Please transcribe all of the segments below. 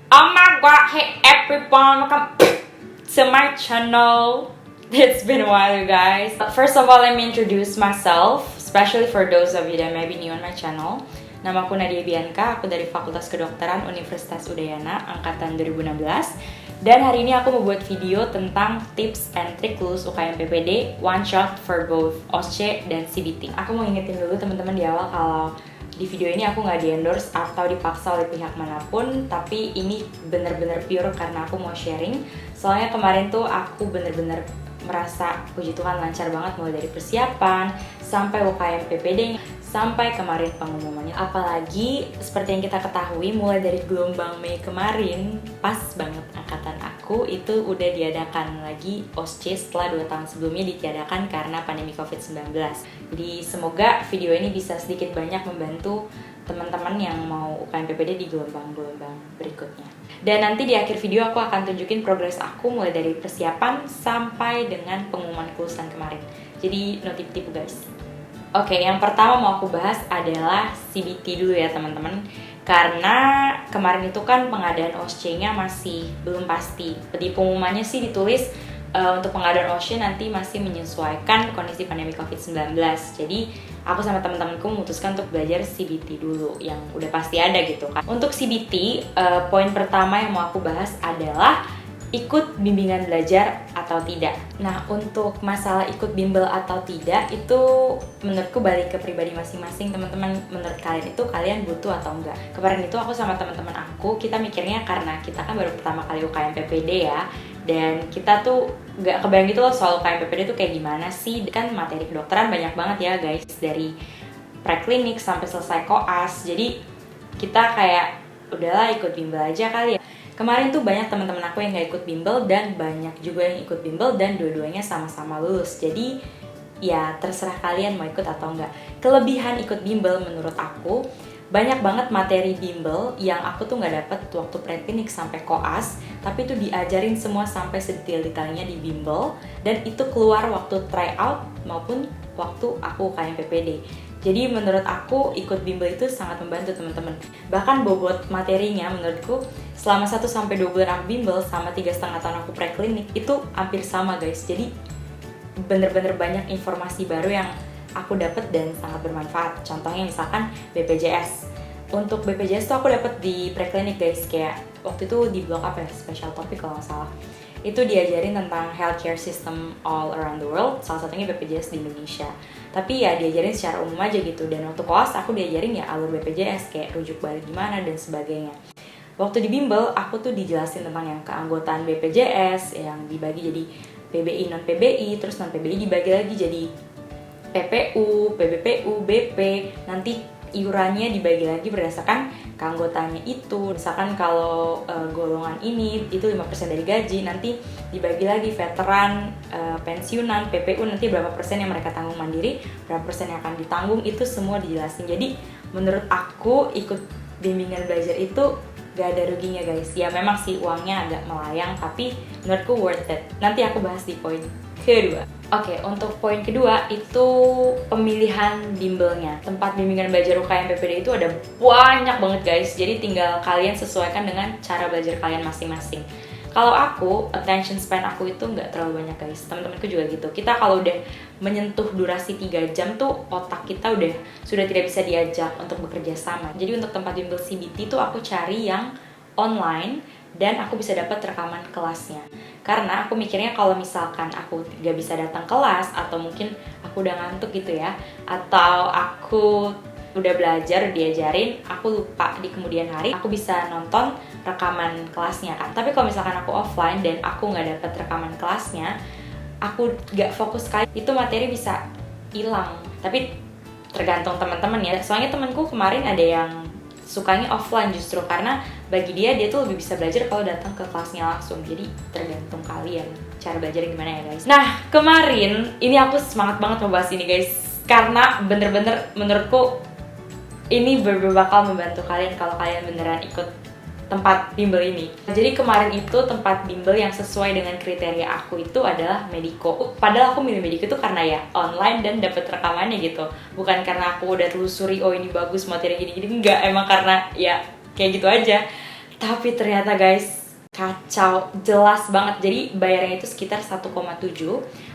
Oh my god, hey everyone, welcome to my channel. It's been a while, you guys. First of all, let me introduce myself, especially for those of you that may be new on my channel. Nama aku Nadia Bianca, aku dari Fakultas Kedokteran Universitas Udayana, angkatan 2016. Dan hari ini aku mau buat video tentang tips and trick lulus UKM PPD, one shot for both OSCE dan CBT. Aku mau ingetin dulu teman-teman di awal kalau di video ini aku nggak di-endorse atau dipaksa oleh pihak manapun, tapi ini bener-bener pure karena aku mau sharing. Soalnya kemarin tuh aku bener-bener merasa puji Tuhan lancar banget, mulai dari persiapan sampai UKM PPD sampai kemarin pengumumannya. Apalagi seperti yang kita ketahui, mulai dari gelombang Mei kemarin, pas banget angkatan aku itu udah diadakan lagi OSCE setelah 2 tahun sebelumnya ditiadakan karena pandemi COVID-19. Jadi semoga video ini bisa sedikit banyak membantu teman-teman yang mau UKM PPD di gelombang-gelombang berikutnya. Dan nanti di akhir video aku akan tunjukin progres aku mulai dari persiapan sampai dengan pengumuman kelulusan kemarin. Jadi notif-notif guys. Oke, yang pertama mau aku bahas adalah CBT dulu ya teman-teman. Karena kemarin itu kan pengadaan OSCE-nya masih belum pasti. Di pengumumannya sih ditulis untuk pengadaan OSCE nanti masih menyesuaikan kondisi pandemi COVID-19. Jadi aku sama teman-temanku memutuskan untuk belajar CBT dulu yang udah pasti ada gitu kan. Untuk CBT, poin pertama yang mau aku bahas adalah ikut bimbingan belajar atau tidak. Nah, untuk masalah ikut bimbel atau tidak itu menurutku balik ke pribadi masing-masing teman-teman. Menurut kalian itu kalian butuh atau enggak? Kemarin itu aku sama teman-teman aku, kita mikirnya karena kita kan baru pertama kali UKM PPD ya, dan kita tuh nggak kebayang gitu loh soal UKM PPD tuh kayak gimana sih. Kan materi kedokteran banyak banget ya guys, dari preklinik sampai selesai koas. Jadi kita kayak udahlah ikut bimbel aja kali ya. Kemarin tuh banyak teman-teman aku yang gak ikut bimbel dan banyak juga yang ikut bimbel dan dua-duanya sama-sama lulus. Jadi ya terserah kalian mau ikut atau enggak. Kelebihan ikut bimbel menurut aku, banyak banget materi bimbel yang aku tuh gak dapet waktu preklinik sampai koas, tapi itu diajarin semua sampai sedetail-detailnya di bimbel, dan itu keluar waktu tryout maupun waktu aku UKM PPD. Jadi menurut aku ikut bimbel itu sangat membantu teman-teman. Bahkan bobot materinya menurutku selama 1-2 bulan aku bimbel sama 3,5 tahun aku preklinik itu hampir sama guys. Jadi bener-bener banyak informasi baru yang aku dapet dan sangat bermanfaat. Contohnya misalkan BPJS. Untuk BPJS tuh aku dapet di preklinik guys, kayak waktu itu di blog apa ya, special topic kalau nggak salah. Itu diajarin tentang healthcare system all around the world, salah satunya BPJS di Indonesia. Tapi ya diajarin secara umum aja gitu, dan waktu koas aku diajarin ya alur BPJS, kayak rujuk balik gimana dan sebagainya. Waktu di bimbel aku tuh dijelasin tentang yang keanggotaan BPJS yang dibagi jadi PBI, non PBI, terus non PBI dibagi lagi jadi PPU, PBPU, BP, nanti iurannya dibagi lagi berdasarkan keanggotaannya itu. Misalkan kalau golongan ini itu 5% dari gaji, nanti dibagi lagi veteran, pensiunan, PPU nanti berapa persen yang mereka tanggung mandiri, berapa persen yang akan ditanggung, itu semua dijelasin. Jadi menurut aku ikut bimbingan belajar itu gak ada ruginya guys. Ya memang sih uangnya agak melayang, tapi menurutku worth it. Nanti aku bahas di poin kedua. Oke, untuk poin kedua itu pemilihan bimbelnya. Tempat bimbingan belajar UKM PPD itu ada banyak banget guys. Jadi tinggal kalian sesuaikan dengan cara belajar kalian masing-masing. Kalau aku, attention span aku itu nggak terlalu banyak guys. Teman-temanku juga gitu. Kita kalau udah menyentuh durasi 3 jam tuh otak kita sudah tidak bisa diajak untuk bekerja sama. Jadi untuk tempat bimbel CBT tuh aku cari yang online dan aku bisa dapat rekaman kelasnya. Karena aku mikirnya kalau misalkan aku gak bisa datang kelas, atau mungkin aku udah ngantuk gitu ya, atau aku udah belajar, diajarin, aku lupa di kemudian hari, aku bisa nonton rekaman kelasnya kan. Tapi kalau misalkan aku offline dan aku gak dapat rekaman kelasnya, aku gak fokus sekali, itu materi bisa hilang. Tapi tergantung teman-teman ya. Soalnya temanku kemarin ada yang sukanya offline justru karena bagi dia tuh lebih bisa belajar kalau datang ke kelasnya langsung. Jadi tergantung kalian cara belajar gimana ya guys. Nah kemarin ini aku semangat banget membahas ini guys, karena bener-bener menurutku ini bakal membantu kalian kalau kalian beneran ikut tempat bimbel ini. Jadi kemarin itu tempat bimbel yang sesuai dengan kriteria aku itu adalah Mediko. Padahal aku milih Mediko itu karena ya online dan dapat rekamannya gitu. Bukan karena aku udah telusuri oh ini bagus materi gini-gini, enggak, emang karena ya kayak gitu aja. Tapi ternyata guys, kacau, jelas banget. Jadi bayarnya itu sekitar 1,7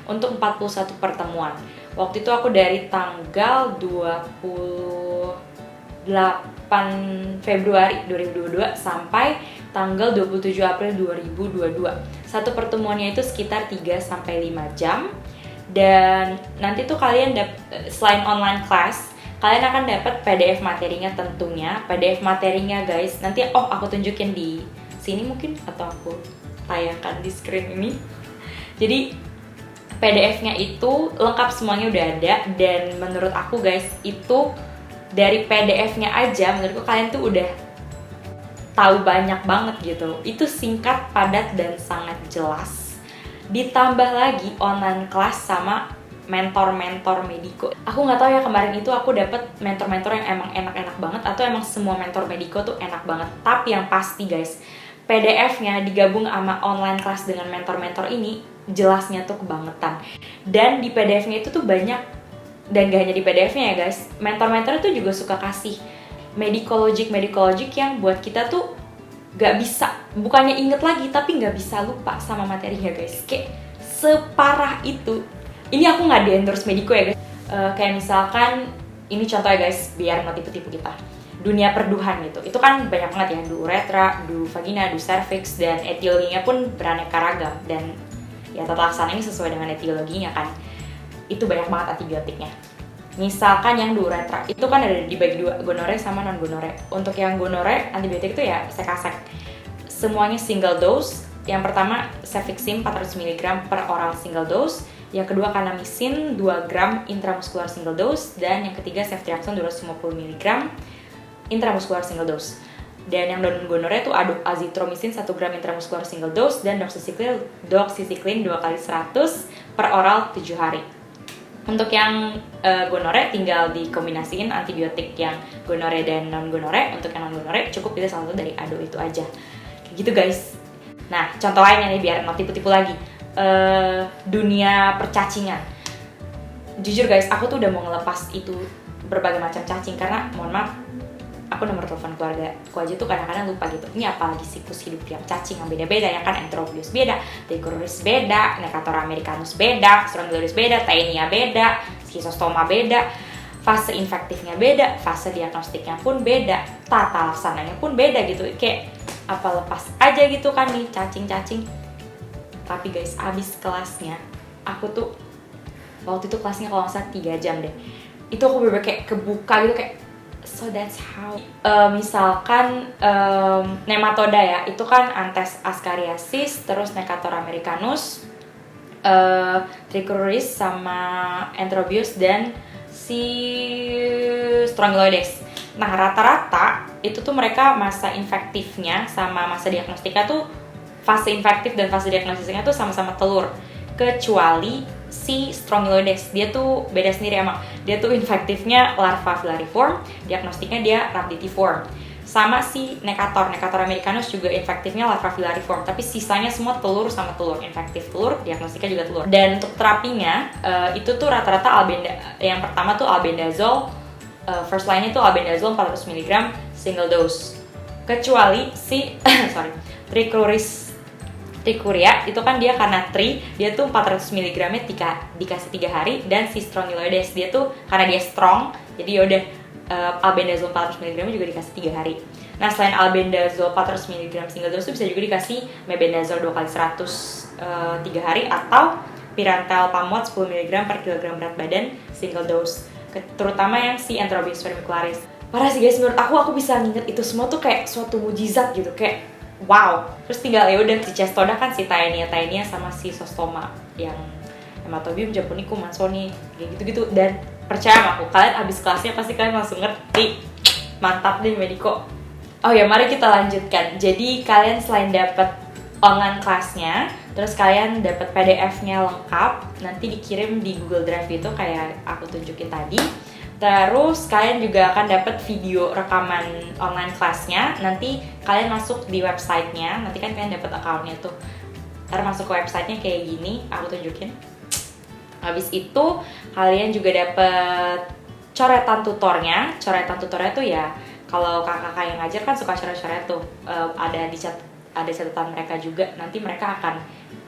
untuk 41 pertemuan. Waktu itu aku dari tanggal 28 Februari 2022 sampai tanggal 27 April 2022. Satu pertemuannya itu sekitar 3-5 jam. Dan nanti tuh kalian selain online class, kalian akan dapat PDF materinya tentunya. PDF materinya guys, nanti aku tunjukin di sini mungkin, atau aku tayangkan di screen ini. Jadi PDF-nya itu lengkap, semuanya udah ada. Dan menurut aku guys, itu dari PDF-nya aja menurutku kalian tuh udah tahu banyak banget gitu. Itu singkat, padat, dan sangat jelas. Ditambah lagi online class sama mentor-mentor Mediko. Aku nggak tahu ya, kemarin itu aku dapet mentor-mentor yang emang enak-enak banget atau emang semua mentor Mediko tuh enak banget. Tapi yang pasti guys, PDF-nya digabung sama online class dengan mentor-mentor ini, jelasnya tuh kebangetan. Dan di PDF-nya itu tuh banyak, dan gak hanya di PDF-nya ya guys, mentor-mentor itu juga suka kasih medikologic yang buat kita tuh gak bisa, bukannya inget lagi, tapi gak bisa lupa sama materinya guys. Kayak separah itu. Ini aku gak di-endorse Mediko ya guys. Kayak misalkan, ini contohnya guys, biar gak tipu-tipu kita. Dunia perduhan gitu, itu kan banyak banget ya, du uretra, du vagina, du cervix, dan etiologinya pun beraneka ragam. Dan ya tata laksana ini sesuai dengan etiologinya kan. Itu banyak banget antibiotiknya. Misalkan yang du uretra, itu kan ada dibagi dua, gonore sama non gonore. Untuk yang gonore, antibiotik itu ya sekasek. Semuanya single dose. Yang pertama cefixim 400 mg per oral single dose. Yang kedua kanamisin 2 gram intramuskular single dose. Dan yang ketiga ceftriaxone 250 mg intramuskular single dose. Dan yang non gonore itu azithromycin 1 gram intramuskular single dose. Dan doxycycline 2 kali 100 per oral 7 hari. Untuk yang gonore tinggal dikombinasiin antibiotik yang gonore dan non gonore. Untuk yang non gonore cukup pilih salah satu dari ado itu aja. Kayak gitu guys. Nah, contoh lainnya nih biar nggak tipu-tipu lagi. Dunia percacingan. Jujur guys, aku tuh udah mau ngelepas itu berbagai macam cacing karena mohon maaf, aku nomor telepon keluarga aku aja tuh kadang-kadang lupa gitu. Ini apalagi siklus hidup yang cacing yang beda-beda ya kan, Enterobius beda, Trichuris beda, Necator americanus beda, Strongyloides beda, Taenia beda, Schistosoma beda, fase infektifnya beda, fase diagnostiknya pun beda, tata laksananya pun beda gitu. Kayak apa lepas aja gitu kan nih cacing-cacing. Tapi guys, abis kelasnya aku tuh waktu itu kelasnya kalau nggak salah 3 jam deh. Itu aku bener-bener kayak kebuka gitu, kayak so that's how. Misalkan nematoda ya, itu kan Antes ascariasis, terus Necator americanus, Trichuris sama Enterobius dan si Strongyloides. Nah rata-rata itu tuh mereka masa infektifnya sama masa diagnostika tuh, fase infektif dan fase diagnostiknya tuh sama-sama telur. Kecuali si Strongyloides, dia tuh beda sendiri emang. Dia tuh infektifnya larva filariform, diagnostiknya dia rhabditiform. Sama si Necator americanus juga infektifnya larva filariform, tapi sisanya semua telur sama telur, infektif telur, diagnostiknya juga telur. Dan untuk terapinya itu tuh rata-rata yang pertama tuh albendazole, first line itu albendazole 400 mg single dose. Kecuali si Trichuria itu kan dia karena dia tuh 400 mg nya dikasih 3 hari. Dan si Strongyloides dia tuh karena dia strong, jadi yaudah albendazole 400 mg juga dikasih 3 hari. Nah selain albendazole 400 mg single dose tuh bisa juga dikasih mebendazole 2 kali 100 3 hari, atau pyrantel pamot 10 mg per kilogram berat badan single dose. Terutama yang si Enterobius vermicularis. Parah sih guys, menurut aku bisa nginget itu semua tuh kayak suatu mujizat gitu, kayak wow. Terus tinggal ya udah si Cestoda kan si Taenia sama si Schistosoma yang Hematobium, Japonicum, Mansoni, kayak gitu-gitu. Dan percaya sama aku, kalian abis kelasnya pasti kalian langsung ngerti. Mantap deh Mediko. Oh ya, mari kita lanjutkan. Jadi kalian selain dapat online kelasnya, terus kalian dapat PDF-nya lengkap, nanti dikirim di Google Drive itu kayak aku tunjukin tadi. Terus kalian juga akan dapat video rekaman online kelasnya. Nanti kalian masuk di websitenya, nanti kan kalian dapat akunnya tuh. Ntar masuk ke websitenya kayak gini, aku tunjukin. Habis itu kalian juga dapat coretan tutornya. Coretan tutornya tuh ya kalau kakak-kakak yang ngajar kan suka coret-coret tuh, ada catatan mereka juga, nanti mereka akan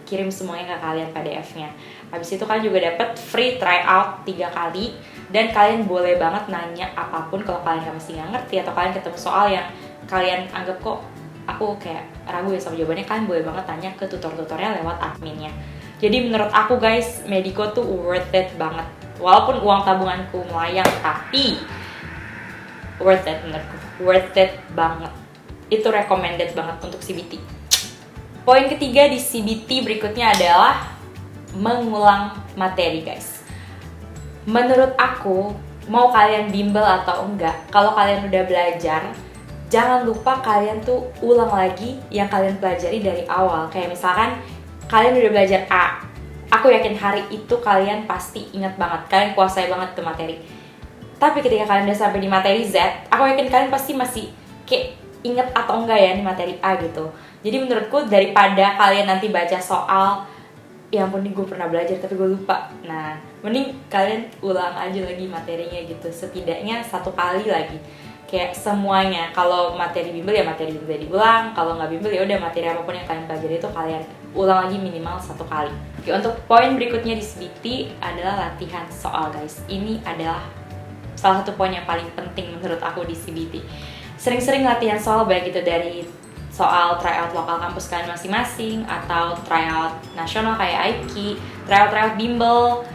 kirim semuanya ke kalian PDF-nya. Habis itu kalian juga dapat free tryout 3 kali, dan kalian boleh banget nanya apapun kalau kalian masih nggak ngerti atau kalian ketemu soal yang kalian anggap kok aku kayak ragu ya sama jawabannya, kalian boleh banget tanya ke tutor-tutornya lewat adminnya. Jadi menurut aku guys, Mediko tuh worth it banget. Walaupun uang tabunganku melayang, tapi worth it menurutku, worth it banget. Itu recommended banget untuk CBT. Poin ketiga di CBT berikutnya adalah mengulang materi guys. Menurut aku, mau kalian bimbel atau enggak, kalau kalian udah belajar, jangan lupa kalian tuh ulang lagi yang kalian pelajari dari awal. Kayak misalkan kalian udah belajar A, aku yakin hari itu kalian pasti ingat banget, kalian kuasai banget tuh materi. Tapi ketika kalian udah sampai di materi Z, aku yakin kalian pasti masih kayak inget atau enggak ya di materi A gitu. Jadi menurutku daripada kalian nanti baca soal, ya ampun nih gue pernah belajar tapi gue lupa. Nah, mending kalian ulang aja lagi materinya gitu, setidaknya 1 kali lagi. Kayak semuanya, kalau materi bimbel ya materi bimbel diulang, kalau nggak bimbel ya udah materi apapun yang kalian pelajari itu kalian ulang lagi minimal 1 kali. Oke, untuk poin berikutnya di CBT adalah latihan soal guys. Ini adalah salah satu poin yang paling penting menurut aku di CBT. Sering-sering latihan soal, baik itu dari soal tryout lokal kampus kalian masing-masing atau tryout nasional kayak IPKI, tryout bimbel,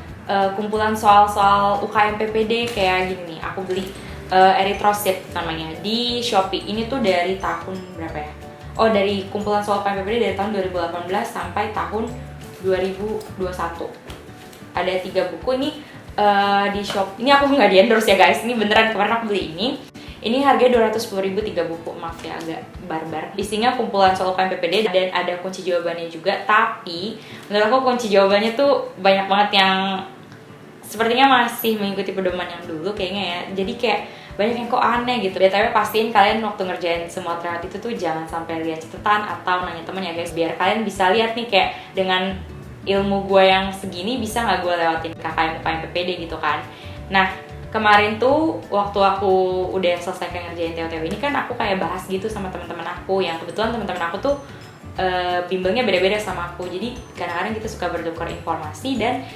kumpulan soal-soal UKM PPD kayak gini nih. Aku beli Erythrosit namanya di Shopee. Ini tuh dari tahun berapa ya? Oh, dari kumpulan soal UKM PPD dari tahun 2018 sampai tahun 2021. Ada 3 buku ini di shop. Ini aku nggak di endorse ya guys. Ini beneran kemarin aku beli ini. Ini harganya 210.000 3 buku, maaf ya agak barbar. Isinya kumpulan soal UKM PPD dan ada kunci jawabannya juga. Tapi menurut aku kunci jawabannya tuh banyak banget yang sepertinya masih mengikuti pedoman yang dulu kayaknya ya. Jadi kayak banyak yang kok aneh gitu. BTW pastiin kalian waktu ngerjain semua tryout itu tuh jangan sampai lihat catatan atau nanya temen ya guys, biar kalian bisa lihat nih kayak dengan ilmu gue yang segini bisa nggak gue lewatin KKM UKM PPD gitu kan. Nah, kemarin tuh waktu aku udah selesai kayak ngerjain TOTW ini kan aku kayak bahas gitu sama teman-teman aku, yang kebetulan teman-teman aku tuh bimbelnya beda-beda sama aku. Jadi kadang-kadang kita suka bertukar informasi dan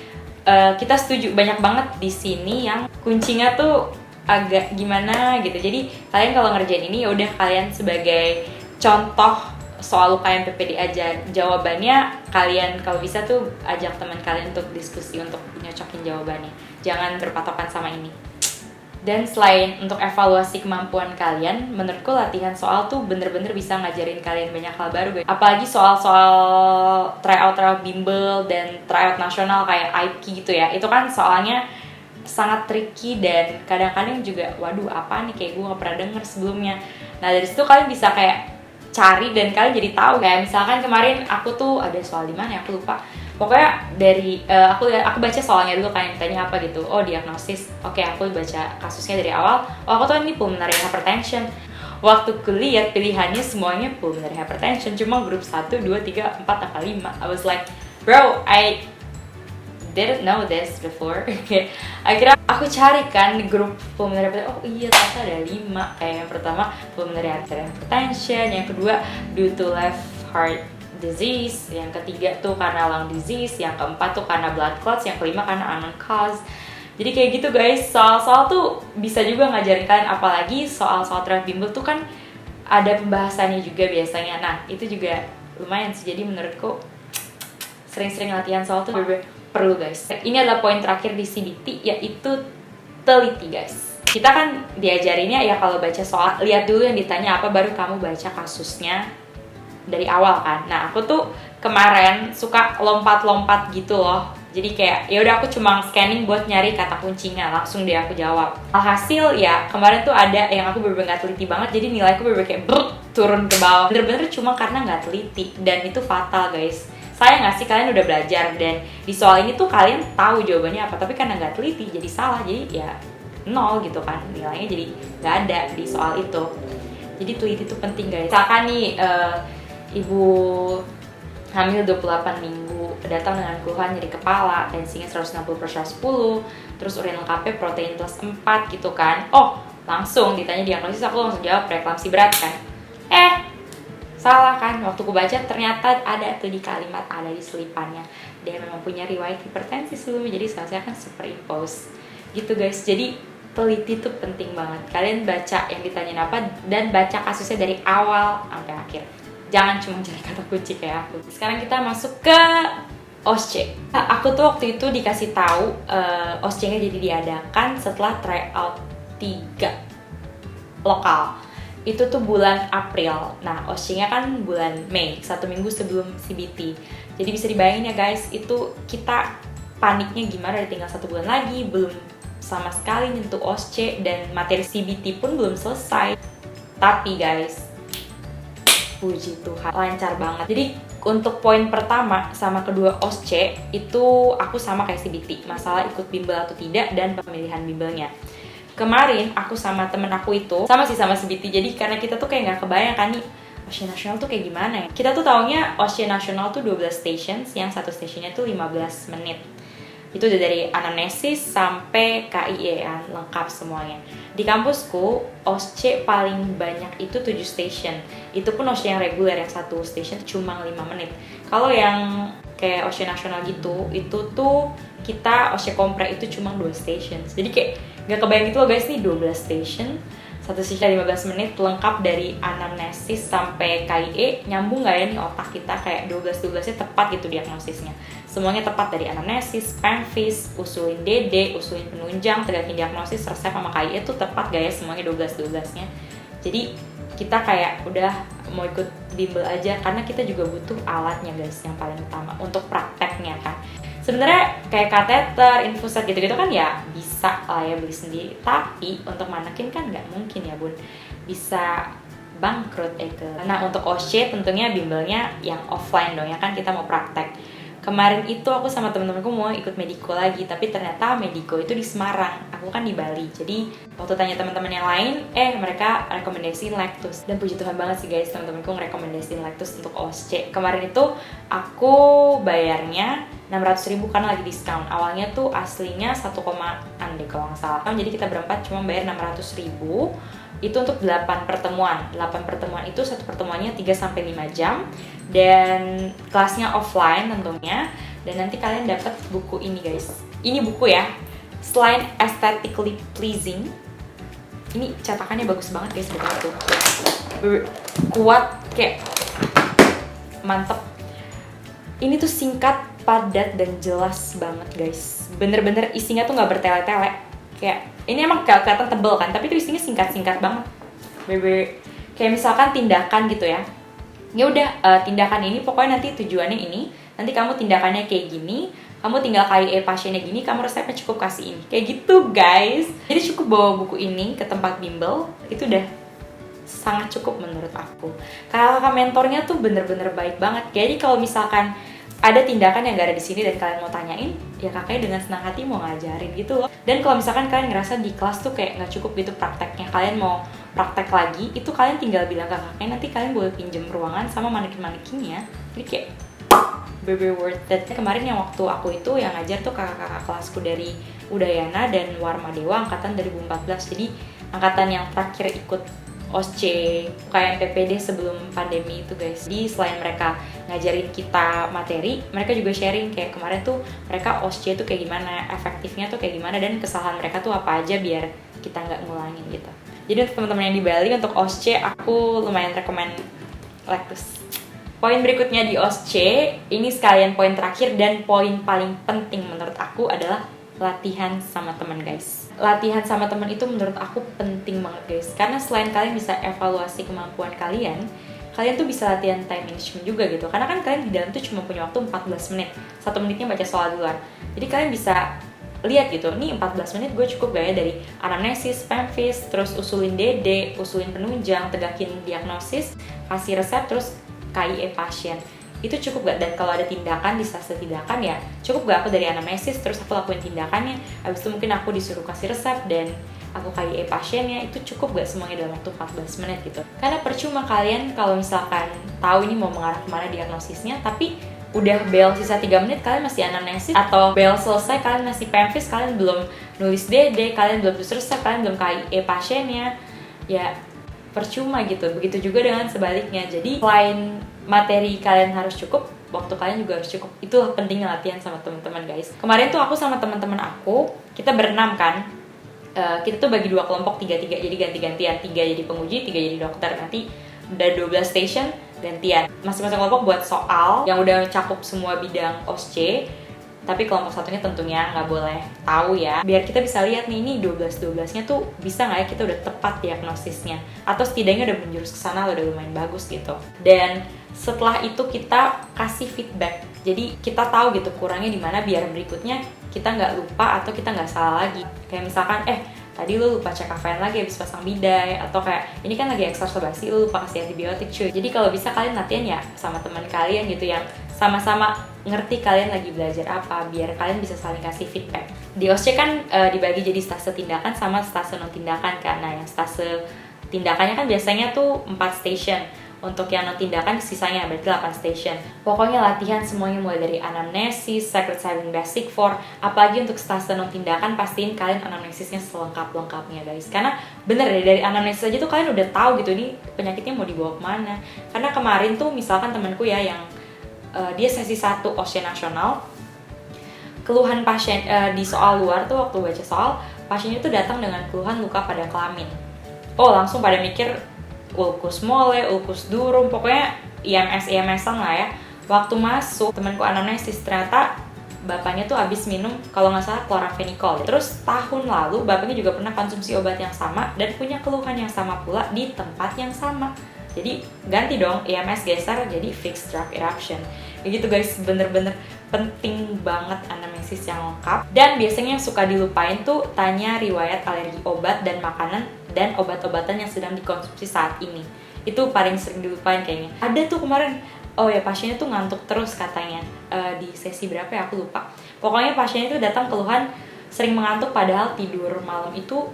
kita setuju banyak banget di sini yang kuncinya tuh agak gimana gitu. Jadi kalian kalau ngerjain ini ya udah kalian sebagai contoh soal UKM PPD aja, jawabannya kalian kalau bisa tuh ajak teman kalian untuk diskusi untuk nyocokin jawabannya. Jangan berpatokan sama ini. Dan selain untuk evaluasi kemampuan kalian, menurutku latihan soal tuh bener-bener bisa ngajarin kalian banyak hal baru guys. Apalagi soal-soal tryout bimbel dan tryout nasional kayak IPKI gitu ya. Itu kan soalnya sangat tricky dan kadang-kadang juga waduh apa nih kayak gue gak pernah denger sebelumnya. Nah dari situ kalian bisa kayak cari dan kalian jadi tahu. Kayak misalkan kemarin aku tuh ada soal di mana ya aku lupa. Pokoknya dari aku baca soalnya dulu kayak ditanya apa gitu. Oh, diagnosis. Oke, aku baca kasusnya dari awal. Oh, aku tuh ini pulmonary hypertension. Waktu kulihat pilihannya semuanya pulmonary hypertension, cuma grup 1, 2, 3, 4 atau 5. I was like, "Bro, I didn't know this before." Akhirnya aku cari kan grup pulmonary hypertension. Oh iya, ternyata ada 5. Kayak yang pertama pulmonary hypertension, yang kedua due to left heart disease, yang ketiga tuh karena lung disease, yang keempat tuh karena blood clots, yang kelima karena unknown cause. Jadi kayak gitu guys, soal-soal tuh bisa juga ngajarin kalian, apalagi soal-soal tryout bimbel tuh kan ada pembahasannya juga biasanya. Nah itu juga lumayan sih, jadi menurutku sering-sering latihan soal tuh perlu guys. Ini adalah poin terakhir di CBT, yaitu teliti guys. Kita kan diajarinnya ya kalau baca soal, lihat dulu yang ditanya apa, baru kamu baca kasusnya dari awal kan. Nah aku tuh kemarin suka lompat-lompat gitu loh. Jadi kayak ya udah aku cuma scanning buat nyari kata kuncinya, langsung deh aku jawab. Alhasil ya kemarin tuh ada yang aku bener-bener gak teliti banget, jadi nilaiku bener-bener kayak turun ke bawah. Bener-bener cuma karena gak teliti, dan itu fatal guys. Sayang gak sih kalian udah belajar dan di soal ini tuh kalian tahu jawabannya apa, tapi karena gak teliti jadi salah, jadi ya 0 gitu kan, nilainya jadi gak ada di soal itu. Jadi teliti tuh penting guys. Misalkan nih ibu hamil 28 minggu datang dengan keluhan nyeri kepala, tensinya 160/110, terus urin lengkapnya protein plus 4 gitu kan. Oh, langsung ditanya diagnosis, aku langsung jawab preeklamsi berat kan. Salah kan, waktu aku baca ternyata ada tuh di kalimat, ada di selipannya, dia memang punya riwayat hipertensi sebelumnya, jadi saya kan superimpose gitu guys. Jadi teliti tuh penting banget, kalian baca yang ditanyain apa dan baca kasusnya dari awal sampai akhir, jangan cuma cari kata kunci kayak aku. Sekarang kita masuk ke OSCE. Aku tuh waktu itu dikasih tahu OSCE-nya jadi diadakan setelah tryout 3 lokal. Itu tuh bulan April. Nah, OSCE-nya kan bulan Mei, 1 minggu sebelum CBT. Jadi bisa dibayangin ya guys, itu kita paniknya gimana, udah tinggal 1 bulan lagi, belum sama sekali nyentuh OSCE dan materi CBT pun belum selesai. Tapi guys, puji Tuhan, lancar banget. Jadi untuk poin pertama sama kedua OSCE itu aku sama kayak CBT, masalah ikut bimbel atau tidak dan pemilihan bimbelnya. Kemarin aku sama temen aku itu sama sih sama CBT, jadi karena kita tuh kayak nggak kebayang kan nih OSCE nasional tuh kayak gimana ya. Kita tuh taunya OSCE nasional tuh 12 stations, yang satu stationnya tuh 15 menit. Itu udah dari anamnesis sampai KIE kan, lengkap semuanya. Di kampusku OSCE paling banyak itu 7 station. Itu pun OSCE yang reguler, yang satu station cuma 5 menit. Kalau yang kayak OSCE nasional gitu, itu tuh kita OSCE kompre itu cuma 2 stations. Jadi kayak gak kebayang gitu loh guys, nih 12 station, satu station 15 menit, lengkap dari anamnesis sampai KIE. Nyambung gak ya nih otak kita, kayak 12-12-nya tepat gitu diagnosisnya. Semuanya tepat dari anamnesis, pemfis, usulin DD, usulin penunjang, tegakin diagnosis, resep sama KIE tuh tepat gak ya semuanya 12-12-nya. Jadi kita kayak udah mau ikut bimbel aja, karena kita juga butuh alatnya guys, yang paling utama untuk prakteknya kan. Sebenarnya kayak kateter, infuser gitu-gitu kan ya bisa lah ya beli sendiri, tapi untuk manekin kan nggak mungkin ya bun, bisa bangkrut itu. Nah untuk OSCE tentunya bimbelnya yang offline dong ya kan, kita mau praktek. Kemarin itu aku sama temen-temenku mau ikut Mediko lagi, tapi ternyata Mediko itu di Semarang, aku kan di Bali. Jadi waktu tanya teman-teman yang lain, mereka rekomendasiin Lactus. Dan puji Tuhan banget sih guys, teman-temanku ngerekomendasiin Lactus untuk OSCE. Kemarin itu aku bayarnya 600.000 karena lagi diskon. Awalnya tuh aslinya 1, deh kalau nggak salah. Jadi kita berempat cuma bayar 600.000. Itu untuk 8 pertemuan. 8 pertemuan itu satu pertemuannya 3-5 jam dan kelasnya offline tentunya. Dan nanti kalian dapat buku ini guys. Ini buku ya. Selain aesthetically pleasing, ini cetakannya bagus banget guys, betul tuh. Kuat kayak mantep. Ini tuh singkat, padat dan jelas banget guys. Bener-bener isinya tuh nggak bertele-tele. Kayak ini emang kelihatan tebel kan, tapi itu isinya singkat-singkat banget. Kayak misalkan tindakan gitu ya. Ya udah, tindakan ini pokoknya nanti tujuannya ini. Nanti kamu tindakannya kayak gini, kamu tinggal KIE pasiennya gini, kamu resepnya cukup kasih ini. Kayak gitu guys. Jadi cukup bawa buku ini ke tempat bimbel, itu udah sangat cukup menurut aku. Kakak mentornya tuh bener-bener baik banget. Jadi kalau misalkan ada tindakan yang gak ada di sini dan kalian mau tanyain, ya kakaknya dengan senang hati mau ngajarin gitu loh. Dan kalau misalkan kalian ngerasa di kelas tuh kayak nggak cukup gitu prakteknya, kalian mau praktek lagi, itu kalian tinggal bilang ke kakaknya, nanti kalian boleh pinjem ruangan sama manekin-manekinnya. Jadi kayak very worth it. Kemarin yang waktu aku itu yang ngajar tuh kakak-kakak kelasku dari Udayana dan Warma Dewa angkatan 2014. Jadi angkatan yang terakhir ikut OSCE UKM PPD sebelum pandemi itu guys. Jadi selain mereka ngajarin kita materi, mereka juga sharing kayak kemarin tuh mereka OSCE tuh kayak gimana, efektifnya tuh kayak gimana, dan kesalahan mereka tuh apa aja biar kita nggak ngulangin gitu. Jadi untuk teman-teman yang di Bali, untuk OSCE aku lumayan rekomen Lactus. Poin berikutnya di OSCE, ini sekalian poin terakhir dan poin paling penting menurut aku adalah latihan sama teman guys. Latihan sama teman itu menurut aku penting banget guys, karena selain kalian bisa evaluasi kemampuan kalian tuh bisa latihan time management juga gitu. Karena kan kalian di dalam tuh cuma punya waktu 14 menit, 1 menitnya baca soal di luar. Jadi kalian bisa lihat gitu, nih 14 menit gue cukup gak ya dari anamnesis, pemfis, terus usulin DD, usulin penunjang, tegakin diagnosis, kasih resep, terus KIE pasien. Itu cukup gak? Dan kalau ada tindakan, di sase tindakan ya cukup gak aku dari anamnesis terus aku lakuin tindakannya, habis itu mungkin aku disuruh kasih resep dan aku KIE pasiennya, itu cukup gak semuanya dalam waktu 14 menit gitu. Karena percuma kalian kalau misalkan tahu ini mau mengarah kemana diagnosisnya tapi udah bel sisa 3 menit kalian masih anamnesis, atau bel selesai kalian masih pemvis, kalian belum nulis DD, kalian belum selesai, kalian belum KIE pasiennya, ya percuma gitu. Begitu juga dengan sebaliknya. Jadi selain materi kalian harus cukup, waktu kalian juga harus cukup. Itu pentingnya latihan sama teman-teman guys. Kemarin tuh aku sama teman-teman aku, kita berenam kan. Kita tuh bagi 2 kelompok, 3-3, jadi ganti-gantian. 3 jadi penguji, 3 jadi dokter. Nanti udah 12 station, gantian. Masing-masing kelompok buat soal yang udah cakup semua bidang OSCE. Tapi kelompok satunya tentunya nggak boleh tahu ya. Biar kita bisa lihat nih, ini 12-12-nya tuh bisa nggak ya kita udah tepat diagnosisnya. Atau setidaknya udah menjurus ke sana, udah lumayan bagus gitu. Dan setelah itu kita kasih feedback. Jadi kita tahu gitu kurangnya di mana, biar berikutnya kita nggak lupa atau kita nggak salah lagi. Kayak misalkan, tadi lu lupa cek kafein lagi habis pasang bidai, atau kayak ini kan lagi ekstrasobasi, lu lupa kasih antibiotik cuy. Jadi kalau bisa kalian latihan ya sama teman kalian gitu yang sama-sama ngerti kalian lagi belajar apa, biar kalian bisa saling kasih feedback. Di OSCE kan dibagi jadi stase tindakan sama stase non tindakan kan. Nah yang stase tindakannya kan biasanya tuh 4 station. Untuk yang non tindakan sisanya berarti 8 station. Pokoknya latihan semuanya mulai dari anamnesis, secret saving basic for, apalagi untuk stase non tindakan pastiin kalian anamnesisnya selengkap-lengkapnya guys. Karena bener deh, dari anamnesis aja tuh kalian udah tahu gitu ini penyakitnya mau dibawa kemana. Karena kemarin tuh misalkan temanku ya yang dia sesi 1 OSCE nasional, keluhan pasien di soal luar tuh waktu baca soal, pasiennya tuh datang dengan keluhan luka pada kelamin. Langsung pada mikir ulkus mole, ulkus durum, pokoknya IMS-an lah ya. Waktu masuk, temanku anamnesis, ternyata bapaknya tuh abis minum kalau nggak salah chloramphenicol. Terus tahun lalu bapaknya juga pernah konsumsi obat yang sama dan punya keluhan yang sama pula di tempat yang sama. Jadi ganti dong, IMS geser jadi fixed drug eruption. Kayak gitu guys, bener-bener penting banget anamnesis yang lengkap. Dan biasanya yang suka dilupain tuh tanya riwayat alergi obat dan makanan dan obat-obatan yang sedang dikonsumsi saat ini. Itu paling sering dilupain kayaknya. Ada tuh kemarin, pasiennya tuh ngantuk terus katanya. Di sesi berapa ya aku lupa. Pokoknya pasiennya tuh datang keluhan sering mengantuk padahal tidur malam itu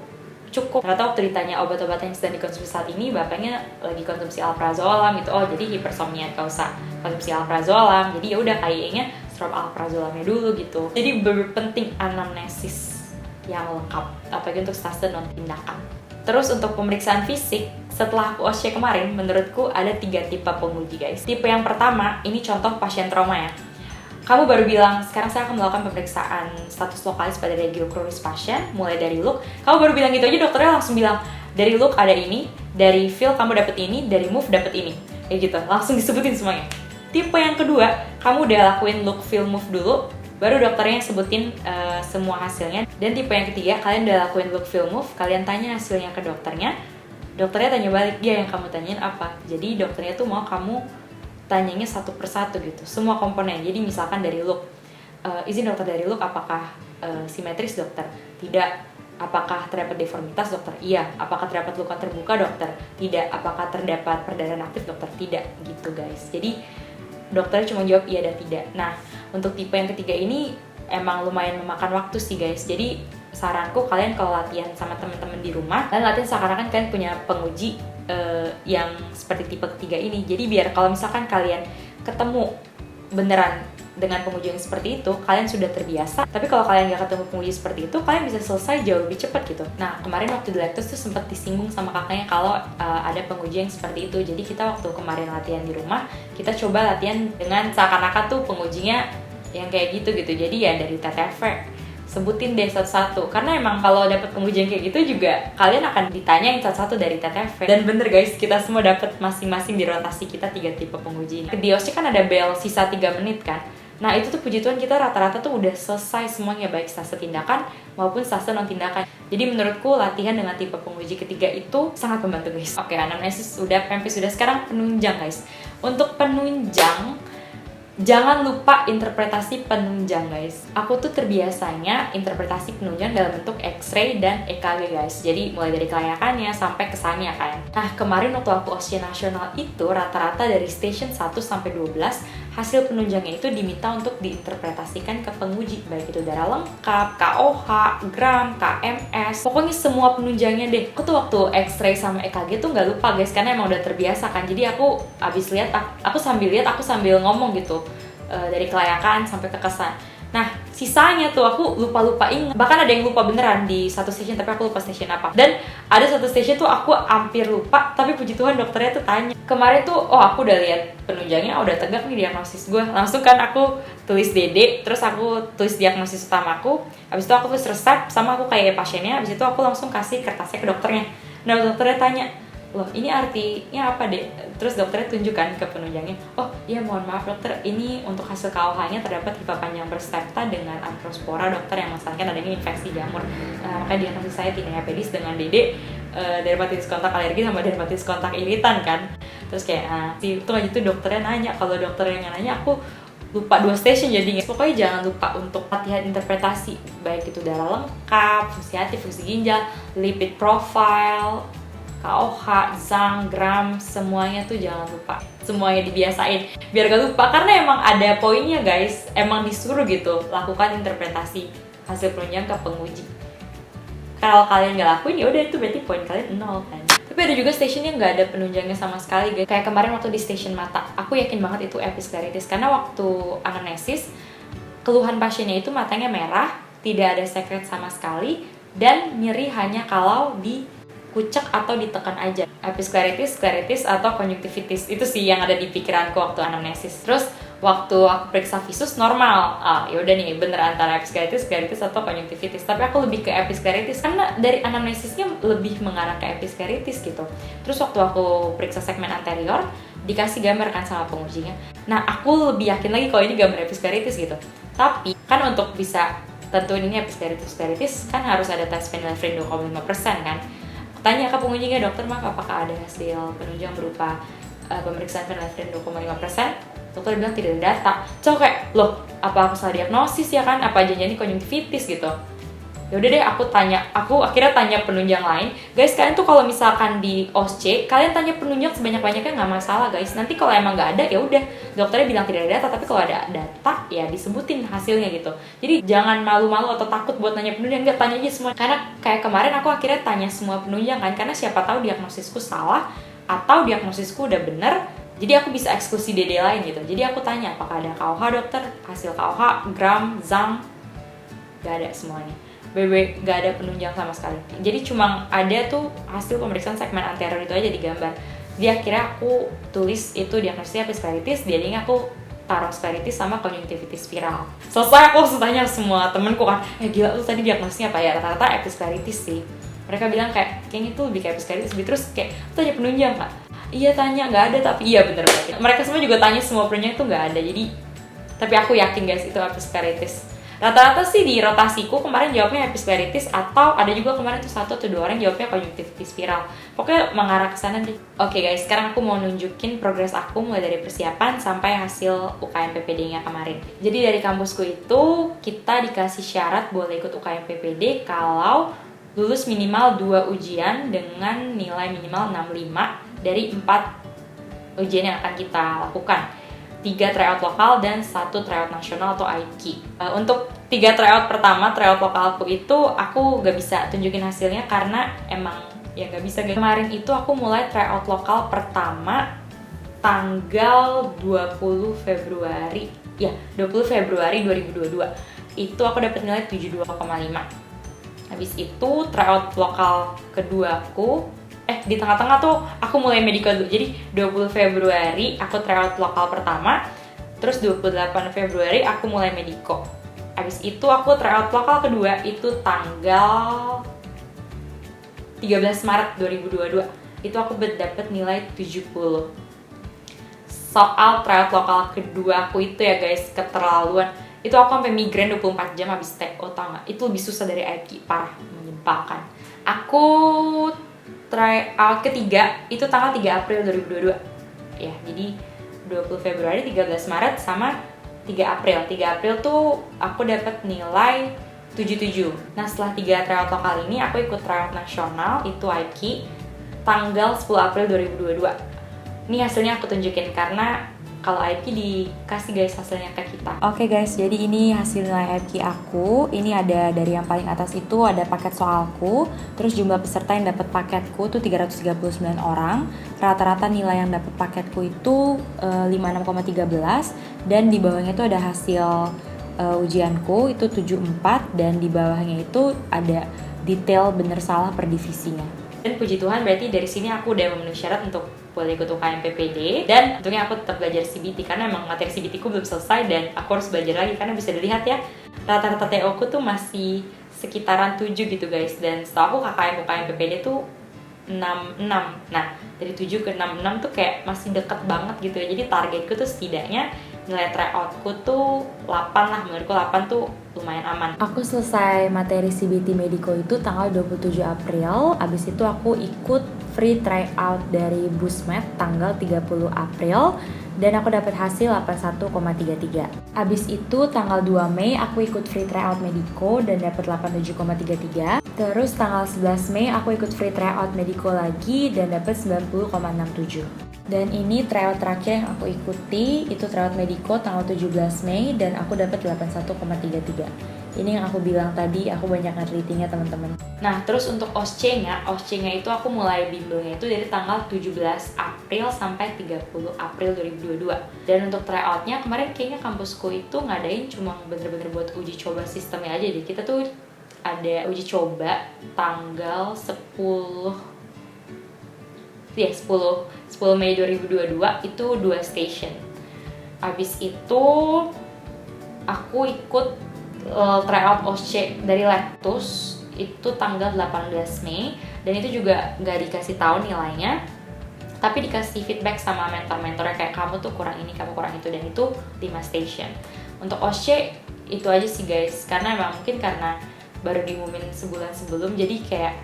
cukup. Ternyata waktu ditanya obat-obatan yang sedang dikonsumsi saat ini, bapaknya lagi konsumsi alprazolam gitu. Jadi hipersomnia kausa konsumsi alprazolam. Jadi ya udah KIE-nya stop alprazolamnya dulu gitu. Jadi berpenting anamnesis yang lengkap, apalagi untuk stase non tindakan. Terus untuk pemeriksaan fisik, setelah aku OSCE kemarin, menurutku ada 3 tipe penguji guys. Tipe yang pertama, ini contoh pasien trauma ya. Kamu baru bilang, sekarang saya akan melakukan pemeriksaan status lokalis pada regio kronis pasien, mulai dari look. Kamu baru bilang gitu aja, dokternya langsung bilang, dari look ada ini, dari feel kamu dapet ini, dari move dapet ini. Kayak gitu, langsung disebutin semuanya. Tipe yang kedua, kamu udah lakuin look, feel, move dulu, baru dokternya sebutin semua hasilnya. Dan tipe yang ketiga, kalian udah lakuin look, feel, move, kalian tanya hasilnya ke dokternya tanya balik, dia yang kamu tanyain apa. Jadi dokternya tuh mau kamu tanyanya satu persatu gitu, semua komponen. Jadi misalkan dari look, izin dokter dari look, apakah simetris dokter? Tidak. Apakah terdapat deformitas dokter? Iya. Apakah terdapat luka terbuka dokter? Tidak. Apakah terdapat perdarahan aktif dokter? Tidak. Gitu guys. Jadi dokternya cuma jawab iya dan tidak. Nah, untuk tipe yang ketiga ini emang lumayan memakan waktu sih guys. Jadi saranku kalian kalau latihan sama teman-teman di rumah, kalian latihan seakan-akan kalian punya penguji yang seperti tipe ketiga ini. Jadi biar kalau misalkan kalian ketemu beneran dengan penguji yang seperti itu, kalian sudah terbiasa. Tapi kalau kalian nggak ketemu penguji seperti itu, kalian bisa selesai jauh lebih cepat gitu. Nah, kemarin waktu di Lactose tuh sempat disinggung sama kakaknya kalau ada penguji yang seperti itu. Jadi kita waktu kemarin latihan di rumah, kita coba latihan dengan seakan-akan tuh pengujinya yang kayak gitu. Jadi ya dari TTV, sebutin deh satu-satu. Karena emang kalau dapet penguji yang kayak gitu juga, kalian akan ditanyain satu-satu dari TTV. Dan bener guys, kita semua dapet masing-masing di rotasi kita 3 tipe penguji ini. Di OSCE kan ada bel sisa 3 menit kan. Nah itu tuh puji Tuhan kita rata-rata tuh udah selesai semuanya, baik stase tindakan maupun stase non tindakan. Jadi menurutku latihan dengan tipe penguji ketiga itu sangat membantu guys. Oke, anamnesis udah, pempis sudah, sekarang penunjang guys. Untuk penunjang, jangan lupa interpretasi penunjang guys. Aku tuh terbiasanya interpretasi penunjang dalam bentuk X-ray dan EKG guys. Jadi mulai dari kelayakannya sampai kesannya kan. Nah kemarin waktu aku OSCE nasional itu rata-rata dari station 1 sampai 12 hasil penunjangnya itu diminta untuk diinterpretasikan ke penguji. Baik itu darah lengkap, KOH, gram, KMS, pokoknya semua penunjangnya deh. Aku tuh waktu X-ray sama EKG tuh nggak lupa guys, karena emang udah terbiasa kan. Jadi aku abis lihat, aku sambil lihat, aku sambil ngomong gitu. dari kelayakan sampai ke kesan. Nah, sisanya tuh aku lupa ingat. Bahkan ada yang lupa beneran di satu station, tapi aku lupa station apa. Dan ada satu station tuh aku hampir lupa, tapi puji Tuhan dokternya tuh tanya. Kemarin tuh, oh aku udah lihat penunjangnya, udah tegak nih diagnosis gue. Langsung kan aku tulis DD, terus aku tulis diagnosis utamaku. Habis itu aku tulis resep, sama aku kayak pasiennya. Habis itu aku langsung kasih kertasnya ke dokternya. Nah, dokternya tanya, loh ini artinya apa deh? Terus dokternya tunjukkan ke penunjangnya, oh iya mohon maaf dokter, ini untuk hasil KOH-nya terdapat hifa panjang berstrepta dengan arthrospora dokter yang mengakibatkan adanya infeksi jamur. Maka diagnosis saya tinea pedis dengan DD, dermatitis kontak alergi sama dermatitis kontak iritan kan. Terus kayak itu aja tuh dokternya nanya, kalau dokternya yang nanya aku lupa 2 station jadinya. Pokoknya jangan lupa untuk latihan interpretasi, baik itu darah lengkap, fungsi hati, fungsi ginjal, lipid profile, KOH, Zang, gram, semuanya tuh jangan lupa. Semuanya dibiasain biar gak lupa, karena emang ada poinnya guys. Emang disuruh gitu lakukan interpretasi hasil penunjang ke penguji. Kalau kalian gak lakuin ya udah, itu berarti poin kalian 0 kan. Tapi ada juga station yang gak ada penunjangnya sama sekali guys. Kayak kemarin waktu di station mata, aku yakin banget itu episcleritis, karena waktu anamnesis keluhan pasiennya itu matanya merah, tidak ada sekret sama sekali, dan nyeri hanya kalau di kucek atau ditekan aja. Episcleritis, scleritis, atau konjungtivitis, itu sih yang ada di pikiranku waktu anamnesis. Terus waktu aku periksa visus normal, ya udah nih bener antara episcleritis, scleritis, atau konjungtivitis. Tapi aku lebih ke episcleritis karena dari anamnesisnya lebih mengarah ke episcleritis gitu. Terus waktu aku periksa segmen anterior, dikasih gambar kan sama pengujinya. Nah, aku lebih yakin lagi kalau ini gambar episcleritis gitu. Tapi kan untuk bisa tentuin ini episcleritis kan harus ada tes phenylephrine 2,5% kan. Tanya ke pengujinya, dokter maaf apakah ada hasil penunjang berupa pemeriksaan phenylephrine 2,5%? Dokter bilang tidak ada data. So kayak, loh apa aku salah diagnosis ya kan? Apa jangan-jangan konjungtivitis gitu? Ya udah deh, aku akhirnya tanya penunjang lain. Guys, kalian tuh kalau misalkan di OSCE, kalian tanya penunjang sebanyak-banyaknya nggak masalah guys. Nanti kalau emang nggak ada ya udah, dokternya bilang tidak ada data, tapi kalau ada data ya disebutin hasilnya gitu. Jadi jangan malu-malu atau takut buat nanya penunjang, nggak, tanya aja semua. Karena kayak kemarin aku akhirnya tanya semua penunjang kan, karena siapa tahu diagnosisku salah atau diagnosisku udah bener. Jadi aku bisa eksklusi DD lain gitu. Jadi aku tanya apakah ada KOH dokter, hasil KOH, gram, Zang, nggak ada semuanya. BB gak ada penunjang sama sekali. Jadi cuma ada tuh hasil pemeriksaan segmen anterior itu aja digambar. Dia akhirnya aku tulis itu diagnosisnya episcleritis, jadinya aku taruh scleritis sama konjungtivitis viral. Selesai, aku langsung tanya semua temenku kan, gila lu tadi diagnosisnya apa ya? Rata-rata episcleritis sih. Mereka bilang kayaknya itu lebih kayak episcleritis. Terus kayak, tanya penunjang kak? Iya tanya, gak ada, tapi iya bener banget. Mereka semua juga tanya semua penunjang itu gak ada. Jadi, tapi aku yakin guys itu episcleritis. Rata-rata sih di rotasiku kemarin jawabnya episcleritis, atau ada juga kemarin tuh 1 atau 2 orang jawabnya konjungtivitis viral. Pokoknya mengarah ke sana deh. Oke guys, sekarang aku mau nunjukin progres aku mulai dari persiapan sampai hasil UKM PPD-nya kemarin. Jadi dari kampusku itu kita dikasih syarat boleh ikut UKM PPD kalau lulus minimal 2 ujian dengan nilai minimal 65 dari 4 ujian yang akan kita lakukan. 3 tryout lokal dan 1 tryout nasional atau IQ. Untuk 3 tryout pertama, tryout lokalku itu aku gak bisa tunjukin hasilnya karena emang ya gak bisa. Kemarin itu aku mulai tryout lokal pertama tanggal 20 Februari. Ya, 20 Februari 2022. Itu aku dapat nilai 72,5. Habis itu tryout lokal keduaku, di tengah-tengah tuh aku mulai medical dulu. Jadi 20 Februari aku tryout lokal pertama, terus 28 Februari aku mulai medico. Habis itu aku tryout lokal kedua itu tanggal 13 Maret 2022. Itu aku dapat nilai 70. Soal tryout lokal kedua aku itu ya guys, keterlaluan. Itu aku sampai migrain 24 jam habis TO, tau gak? Itu lebih susah dari IQ, parah, menyebalkan. Aku tryout ketiga itu tanggal 3 April 2022. Ya, jadi 20 Februari, 13 Maret sama 3 April. 3 April tuh aku dapat nilai 77. Nah, setelah 3 tryout lokal ini aku ikut tryout nasional itu IQ tanggal 10 April 2022. Ini hasilnya aku tunjukin karena kalau IPK dikasih guys hasilnya ke kita. Oke guys, jadi ini hasil nilai IPK aku. Ini ada dari yang paling atas itu ada paket soalku, terus jumlah peserta yang dapat paketku tuh 339 orang. Rata-rata nilai yang dapat paketku itu 56,13, dan di bawahnya itu ada hasil ujianku itu 74, dan di bawahnya itu ada detail bener salah per divisinya. Dan puji Tuhan berarti dari sini aku udah memenuhi syarat untuk boleh ikut UKM PPD, dan tentunya aku tetap belajar CBT karena emang materi CBT ku belum selesai dan aku harus belajar lagi karena bisa dilihat ya rata-rata TO ku tuh masih sekitaran 7 gitu guys, dan setelah aku KKM UKM PPD tuh 66. Nah, dari 7 ke 66 tuh kayak masih deket banget gitu ya. Jadi targetku tuh setidaknya nilai tryoutku tuh 8 lah, menurutku 8 tuh lumayan aman. Aku selesai materi CBT Medico itu tanggal 27 April. Abis itu aku ikut free tryout dari Busmed tanggal 30 April, dan aku dapat hasil 81,33. Abis itu tanggal 2 Mei aku ikut free tryout Medico dan dapat 87,33. Terus tanggal 11 Mei aku ikut free tryout Medico lagi dan dapat 90,67. Dan ini tryout terakhir yang aku ikuti, itu tryout Medico tanggal 17 Mei dan aku dapat 81,33. Ini yang aku bilang tadi, aku banyak ngelitinya teman-teman. Nah, terus untuk OSCE-nya itu aku mulai bimbelnya itu dari tanggal 17 April sampai 30 April 2022. Dan untuk tryout-nya kemarin kayaknya kampusku itu ngadain cuma bener-bener buat uji coba sistemnya aja deh. Kita tuh ada uji coba tanggal 10 Mei 2022 itu 2 station. Habis itu aku ikut tryout OSCE dari Lectus itu tanggal 18 Mei, dan itu juga nggak dikasih tahu nilainya, tapi dikasih feedback sama mentor-mentornya kayak kamu tuh kurang ini, kamu kurang itu, dan itu 5 station. Untuk OSCE itu aja sih guys, karena emang mungkin karena baru diumumin sebulan sebelum, jadi kayak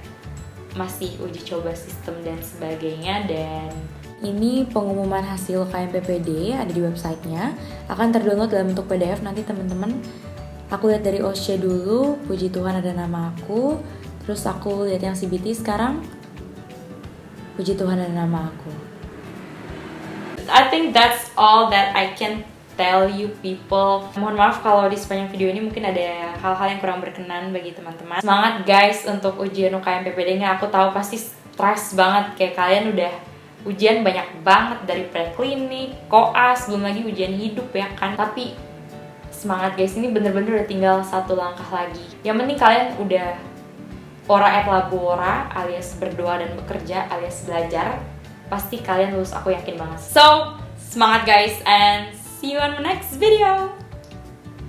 masih uji coba sistem dan sebagainya. Dan ini pengumuman hasil KMPPD ada di websitenya, akan terdownload dalam bentuk PDF nanti teman-teman. Aku lihat dari OSCE dulu, puji Tuhan ada nama aku. Terus aku lihat yang CBT sekarang, puji Tuhan ada nama aku. I think that's all that I can tell you people. Mohon maaf kalau di sepanjang video ini mungkin ada hal-hal yang kurang berkenan bagi teman-teman. Semangat guys untuk ujian UKM PPD-nya. Aku tahu pasti stres banget, kayak kalian udah ujian banyak banget dari preklinik, koas, belum lagi ujian hidup ya kan. Tapi semangat guys, ini bener-bener udah tinggal 1 langkah lagi. Yang penting kalian udah ora et labora alias berdoa dan bekerja alias belajar, pasti kalian lulus, aku yakin banget. So, semangat guys, and see you on the next video.